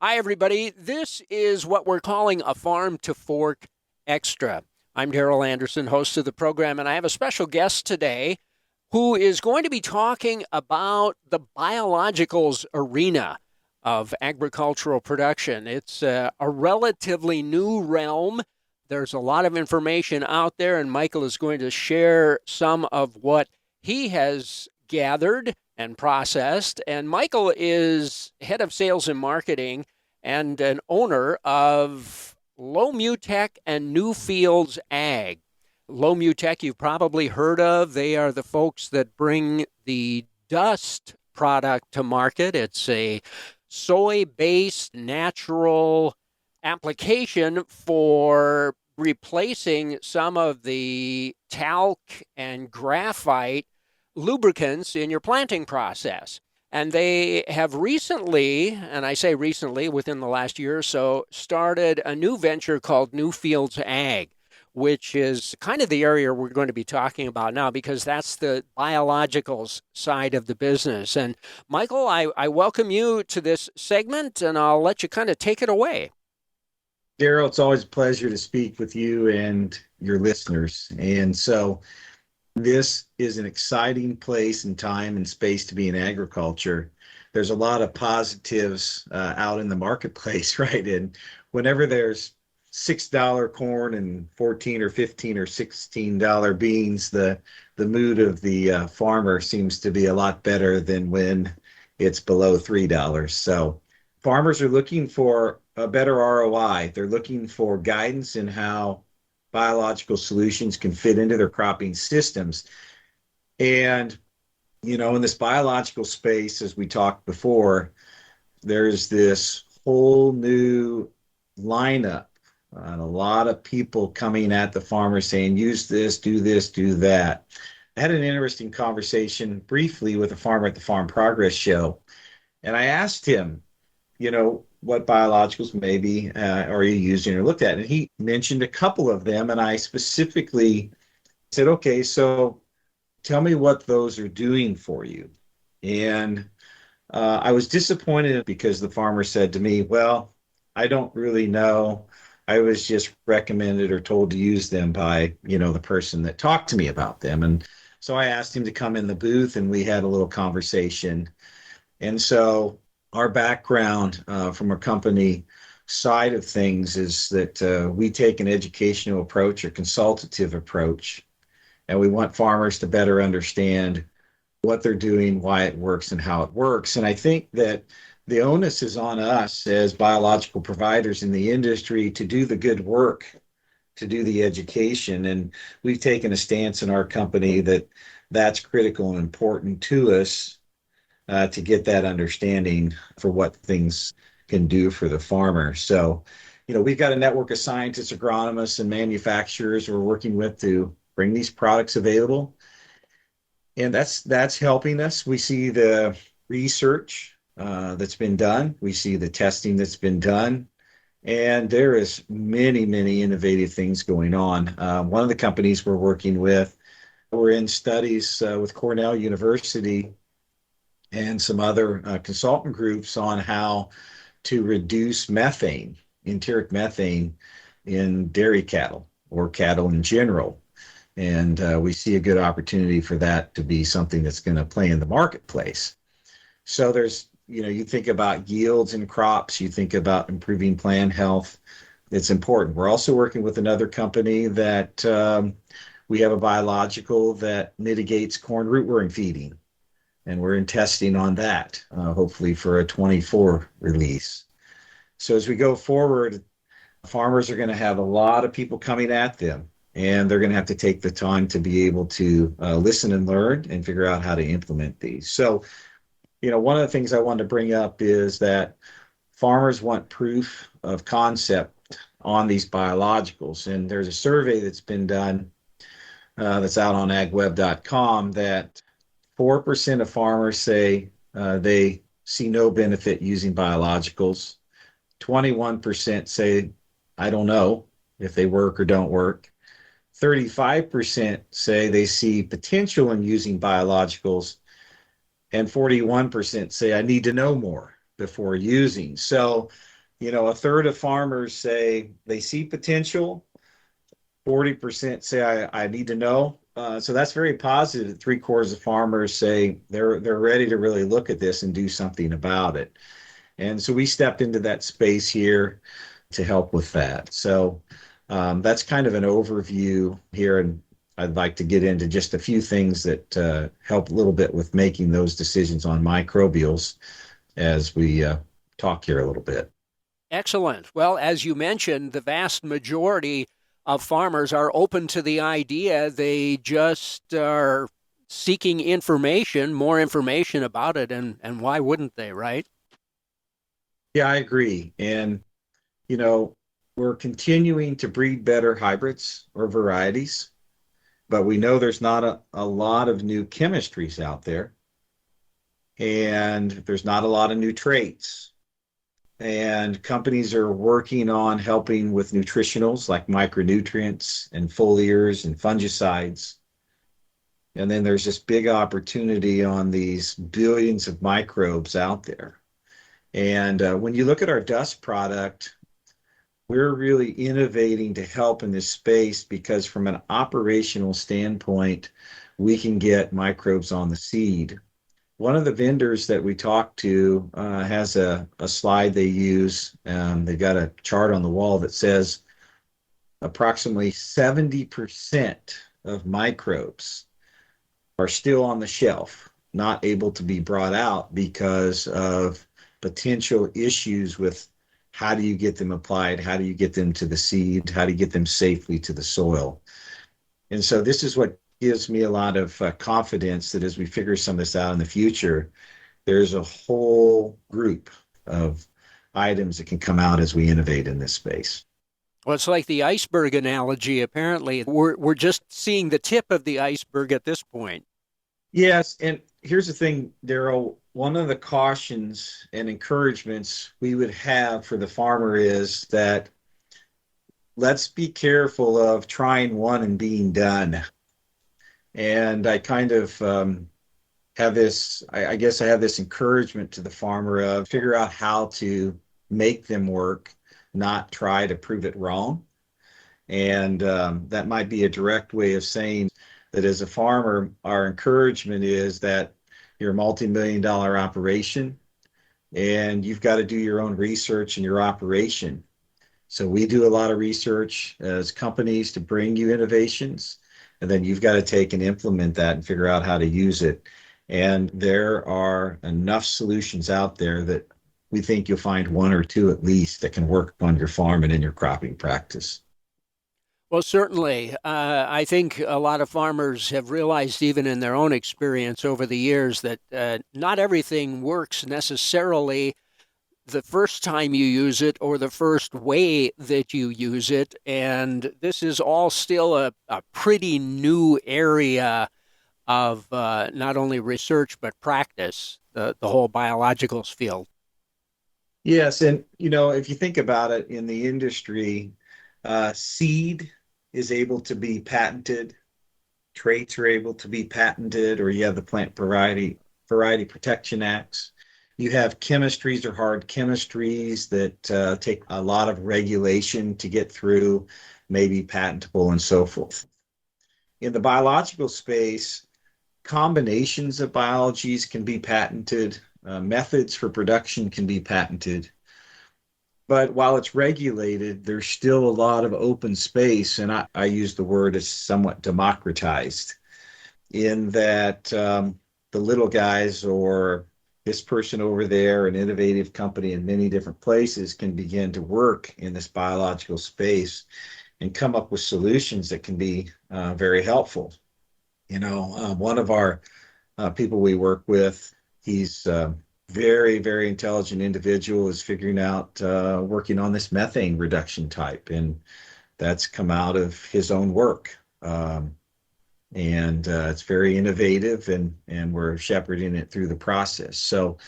Hi, everybody. This is what we're calling a Farm to Fork Extra. I'm Darrell Anderson, host of the program, and I have a special guest today who is going to be talking about the biologicals arena of agricultural production. It's a relatively new realm. There's a lot of information out there, and Michael is going to share some of what he has gathered and processed. And Michael is head of sales and marketing and an owner of Low Mutech and Newfields Ag. Low Mutech, you've probably heard of. They are the folks that bring the dust product to market. It's a soy-based natural application for replacing some of the talc and graphite lubricants in your planting process. And they have recently, and I say recently, within the last year or so, started a new venture called Newfields Ag, which is kind of the area we're going to be talking about now because that's the biologicals side of the business. And Michael, I welcome you to this segment, and I'll let you kind of take it away. Daryl, it's always a pleasure to speak with you and your listeners. And so this is an exciting place and time and space to be in agriculture. There's a lot of positives out in the marketplace, right? And whenever there's $6 corn and 14 or 15 or $16 beans, the mood of the farmer seems to be a lot better than when it's below $3. So farmers are looking for a better ROI. They're looking for guidance in how biological solutions can fit into their cropping systems. And, in this biological space, as we talked before, there's this whole new lineup and a lot of people coming at the farmer saying, use this, do that. I had an interesting conversation briefly with a farmer at the Farm Progress Show. And I asked him, what biologicals maybe are you using or looked at? And he mentioned a couple of them. And I specifically said, okay, so tell me what those are doing for you. And I was disappointed because the farmer said to me, well, I don't really know. I was just recommended or told to use them by, the person that talked to me about them. And so I asked him to come in the booth and we had a little conversation. And so our background from a company side of things is that we take an educational approach or consultative approach, and we want farmers to better understand what they're doing, why it works, and how it works. And I think that the onus is on us as biological providers in the industry to do the good work, to do the education. And we've taken a stance in our company that that's critical and important to us to get that understanding for what things can do for the farmer. So, we've got a network of scientists, agronomists, and manufacturers we're working with to bring these products available. And that's helping us. We see the research that's been done. We see the testing that's been done. And there is many, many innovative things going on. One of the companies we're working with, we're in studies with Cornell University and some other consultant groups on how to reduce methane, enteric methane, in dairy cattle or cattle in general. And we see a good opportunity for that to be something that's going to play in the marketplace. So there's, you think about yields in crops, you think about improving plant health. It's important. We're also working with another company that we have a biological that mitigates corn rootworm feeding. And we're in testing on that, hopefully for a 24 release. So as we go forward, farmers are going to have a lot of people coming at them, and they're going to have to take the time to be able to listen and learn and figure out how to implement these. So, one of the things I want to bring up is that farmers want proof of concept on these biologicals. And there's a survey that's been done that's out on agweb.com that 4% of farmers say they see no benefit using biologicals. 21% say, I don't know if they work or don't work. 35% say they see potential in using biologicals. And 41% say, I need to know more before using. So A third of farmers say they see potential. 40% say I need to know. So that's very positive. Three-quarters of farmers say they're ready to really look at this and do something about it. And so we stepped into that space here to help with that. So that's kind of an overview here, and I'd like to get into just a few things that help a little bit with making those decisions on microbials as we talk here a little bit. Excellent. Well, as you mentioned, the vast majority of farmers are open to the idea. They just are seeking information, more information about it, and why wouldn't they, right? Yeah, I agree. And, you know, we're continuing to breed better hybrids or varieties, but we know there's not a lot of new chemistries out there, and there's not a lot of new traits. And companies are working on helping with nutritionals like micronutrients and foliars and fungicides. And then there's this big opportunity on these billions of microbes out there. And when you look at our dust product, we're really innovating to help in this space because from an operational standpoint, we can get microbes on the seed. One of the vendors that we talked to has a slide they use. They've got a chart on the wall that says approximately 70% of microbes are still on the shelf, not able to be brought out because of potential issues with how do you get them applied, how do you get them to the seed, how do you get them safely to the soil. And so this is what gives me a lot of confidence that as we figure some of this out in the future, there's a whole group of items that can come out as we innovate in this space. Well, it's like the iceberg analogy. Apparently, we're just seeing the tip of the iceberg at this point. Yes, and here's the thing, Daryl. One of the cautions and encouragements we would have for the farmer is that let's be careful of trying one and being done. And I kind of have this, I guess I have this encouragement to the farmer of figure out how to make them work, not try to prove it wrong. And that might be a direct way of saying that as a farmer, our encouragement is that you're a multi-million-dollar operation and you've got to do your own research in your operation. So we do a lot of research as companies to bring you innovations, and then you've got to take and implement that and figure out how to use it. And there are enough solutions out there that we think you'll find one or two at least that can work on your farm and in your cropping practice. Well, certainly. I think a lot of farmers have realized, even in their own experience over the years, that not everything works necessarily the first time you use it or the first way that you use it. And this is all still a pretty new area of not only research, but practice, the whole biologicals field. Yes, and if you think about it in the industry, seed is able to be patented, traits are able to be patented, or you have the Plant Variety Protection Acts. You have chemistries or hard chemistries that take a lot of regulation to get through, maybe patentable and so forth. In the biological space, combinations of biologies can be patented, methods for production can be patented. But while it's regulated, there's still a lot of open space, and I use the word as somewhat democratized in that the little guys or this person over there, an innovative company in many different places, can begin to work in this biological space and come up with solutions that can be very helpful. One of our people we work with, he's very, very intelligent individual, is figuring out working on this methane reduction type, and that's come out of his own work. And it's very innovative, and we're shepherding it through the process. So,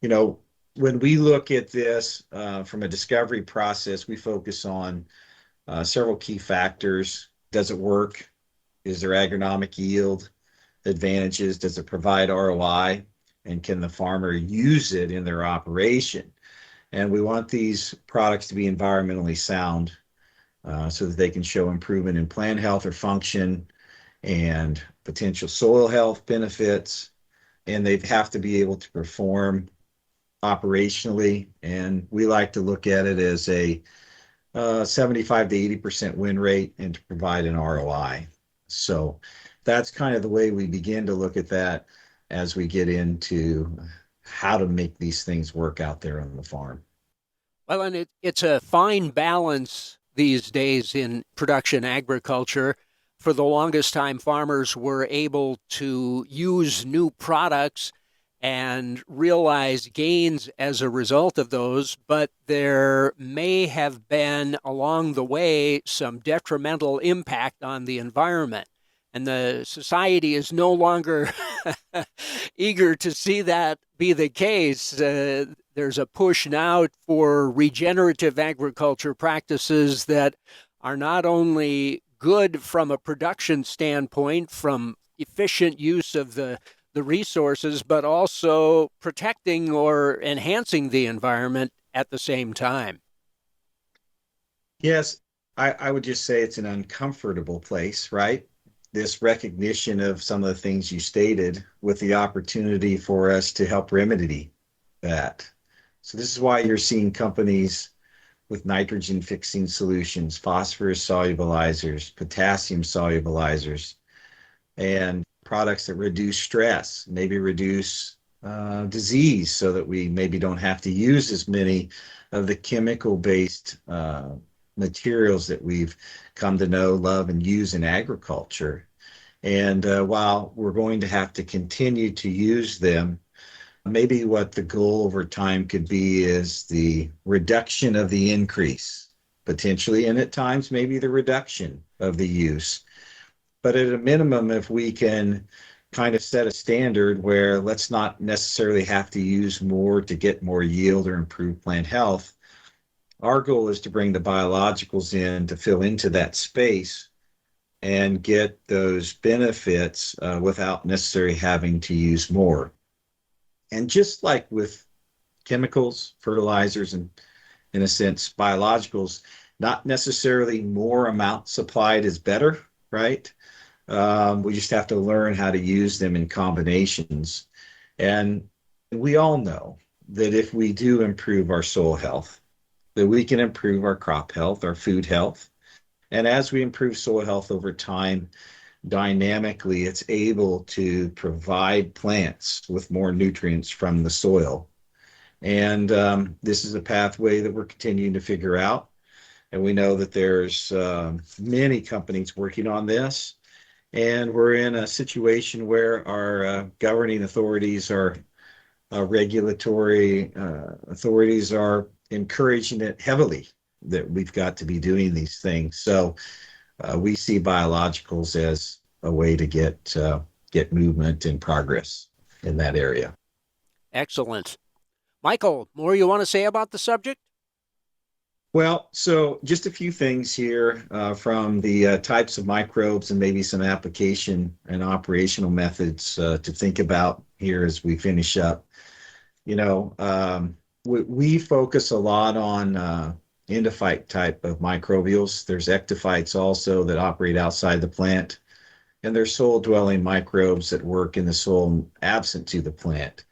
when we look at this from a discovery process, we focus on several key factors. Does it work? Is there agronomic yield advantages? Does it provide ROI? And can the farmer use it in their operation? And we want these products to be environmentally sound so that they can show improvement in plant health or function and potential soil health benefits. And they have to be able to perform operationally. And we like to look at it as a 75 to 80% win rate and to provide an ROI. So that's kind of the way we begin to look at that as we get into how to make these things work out there on the farm. Well, and it's a fine balance these days in production agriculture. For the longest time, farmers were able to use new products and realize gains as a result of those, but there may have been along the way some detrimental impact on the environment. And the society is no longer eager to see that be the case. There's a push now for regenerative agriculture practices that are not only good from a production standpoint, from efficient use of the resources, but also protecting or enhancing the environment at the same time. Yes, I would just say it's an uncomfortable place, right? This recognition of some of the things you stated with the opportunity for us to help remedy that. So this is why you're seeing companies with nitrogen fixing solutions, phosphorus solubilizers, potassium solubilizers, and products that reduce stress, maybe reduce disease so that we maybe don't have to use as many of the chemical-based materials that we've come to know, love, and use in agriculture. And while we're going to have to continue to use them, maybe what the goal over time could be is the reduction of the increase, potentially, and at times maybe the reduction of the use. But at a minimum, if we can kind of set a standard where let's not necessarily have to use more to get more yield or improve plant health, our goal is to bring the biologicals in to fill into that space and get those benefits without necessarily having to use more. And just like with chemicals, fertilizers, and in a sense, biologicals, not necessarily more amount supplied is better, right? We just have to learn how to use them in combinations. And we all know that if we do improve our soil health, that we can improve our crop health, our food health. And as we improve soil health over time, dynamically, it's able to provide plants with more nutrients from the soil. And this is a pathway that we're continuing to figure out. And we know that there's many companies working on this. And we're in a situation where our governing authorities, our regulatory authorities are encouraging it heavily, that we've got to be doing these things. So we see biologicals as a way to get movement and progress in that area. Excellent. Michael, more you want to say about the subject? Well, so just a few things here from the types of microbes and maybe some application and operational methods to think about here as we finish up. You know, we focus a lot on endophyte type of microbials. There's ectophytes also that operate outside the plant, and there's soil-dwelling microbes that work in the soil absent to the plant.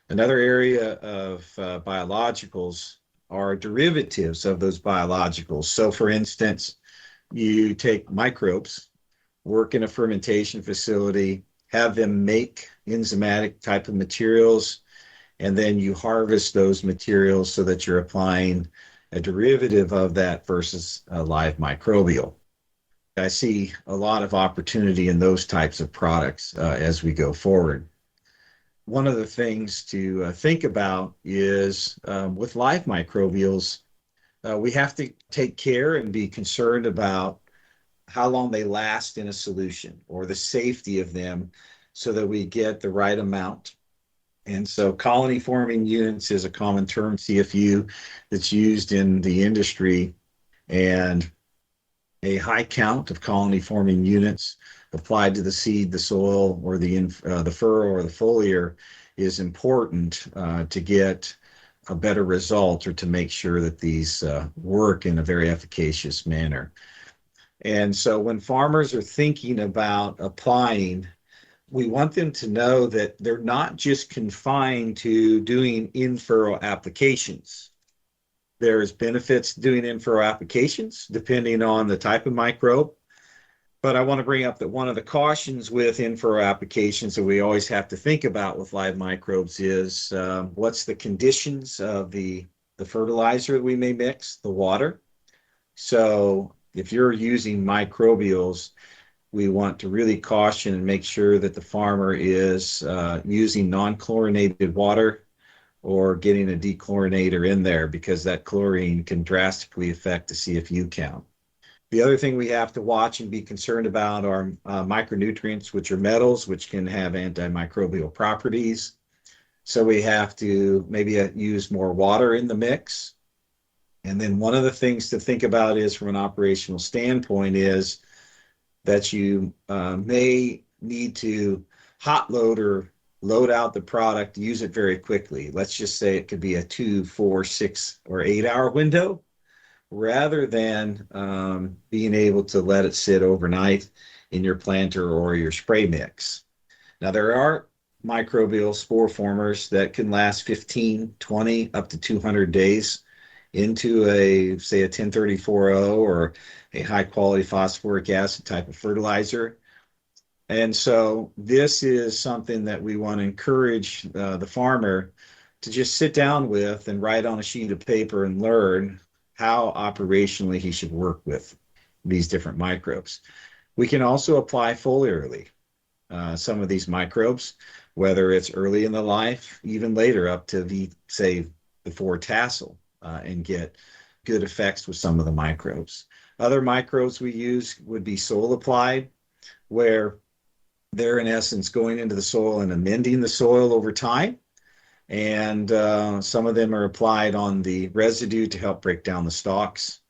Another area of biologicals are derivatives of those biologicals. So for instance, you take microbes, work in a fermentation facility, have them make enzymatic type of materials, and then you harvest those materials so that you're applying a derivative of that versus a live microbial. I see a lot of opportunity in those types of products as we go forward. One of the things to think about is with live microbials, we have to take care and be concerned about how long they last in a solution or the safety of them so that we get the right amount. And so colony forming units is a common term, CFU, that's used in the industry. And a high count of colony forming units applied to the seed, the soil, or the fur or the foliar is important to get a better result or to make sure that these work in a very efficacious manner. And so when farmers are thinking about applying, we want them to know that they're not just confined to doing in-furrow applications. There's benefits to doing in-furrow applications depending on the type of microbe. But I want to bring up that one of the cautions with in-furrow applications that we always have to think about with live microbes is what's the conditions of the fertilizer that we may mix, the water. So if you're using microbials, we want to really caution and make sure that the farmer is using non-chlorinated water or getting a dechlorinator in there, because that chlorine can drastically affect the CFU count. The other thing we have to watch and be concerned about are micronutrients, which are metals, which can have antimicrobial properties. So we have to maybe use more water in the mix. And then one of the things to think about is, from an operational standpoint, is that you may need to hot load or load out the product, use it very quickly. Let's just say it could be a 2, 4, 6, or 8 hour window, rather than being able to let it sit overnight in your planter or your spray mix. Now, there are microbial spore formers that can last 15, 20, up to 200 days into a, say, a 1034O or a high quality phosphoric acid type of fertilizer. And so this is something that we want to encourage the farmer to just sit down with and write on a sheet of paper and learn how operationally he should work with these different microbes. We can also apply foliarly some of these microbes, whether it's early in the life, even later up to say before tassel, and get good effects with some of the microbes. Other microbes we use would be soil applied, where they're in essence going into the soil and amending the soil over time. And some of them are applied on the residue to help break down the stalks,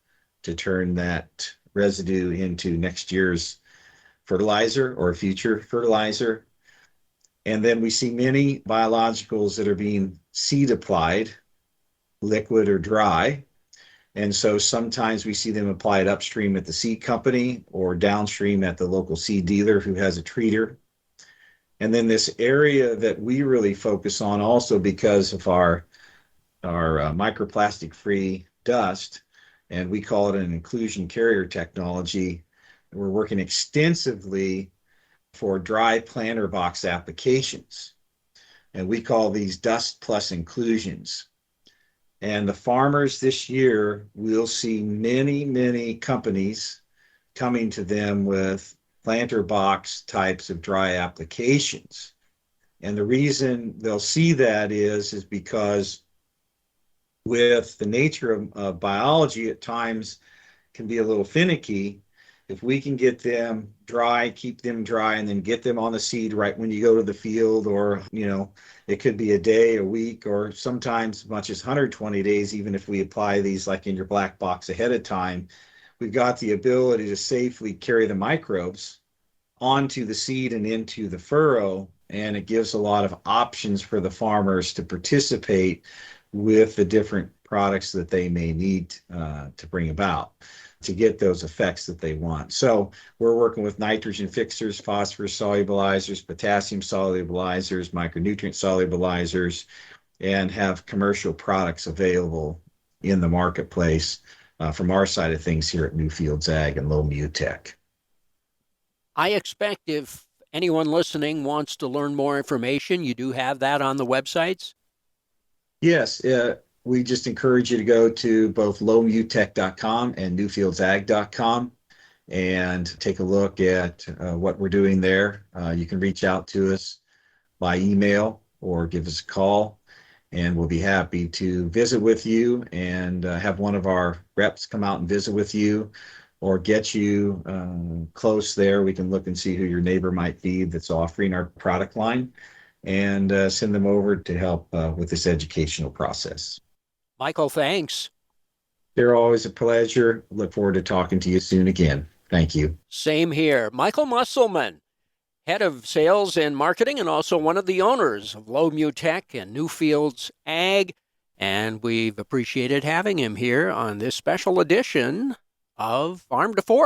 to turn that residue into next year's fertilizer or future fertilizer. And then we see many biologicals that are being seed applied, liquid or dry. And so sometimes we see them applied upstream at the seed company or downstream at the local seed dealer who has a treater. And then this area that we really focus on also, because of our microplastic-free dust, and we call it an inclusion carrier technology, we're working extensively for dry planter box applications. And we call these dust plus inclusions. And the farmers this year, we'll see many, many companies coming to them with planter box types of dry applications. And the reason they'll see that is because with the nature of biology at times can be a little finicky. If we can get them dry, keep them dry, and then get them on the seed right when you go to the field, or, it could be a day, a week, or sometimes as much as 120 days, even if we apply these like in your black box ahead of time, we've got the ability to safely carry the microbes onto the seed and into the furrow. And it gives a lot of options for the farmers to participate with the different products that they may need to bring about to get those effects that they want. So we're working with nitrogen fixers, phosphorus solubilizers, potassium solubilizers, micronutrient solubilizers, and have commercial products available in the marketplace from our side of things here at Newfields Ag and Low-Mu Tech. I expect if anyone listening wants to learn more information, you do have that on the websites? Yes. We just encourage you to go to both lowmutech.com and newfieldsag.com and take a look at what we're doing there. You can reach out to us by email or give us a call, and we'll be happy to visit with you and have one of our reps come out and visit with you, or get you close there. We can look and see who your neighbor might be that's offering our product line, and send them over to help with this educational process. Michael, thanks. They're always a pleasure. Look forward to talking to you soon again. Thank you. Same here. Michael Musselman, head of sales and marketing, and also one of the owners of Low-Mu Tech and Newfields Ag. And we've appreciated having him here on this special edition of Farm to Fork.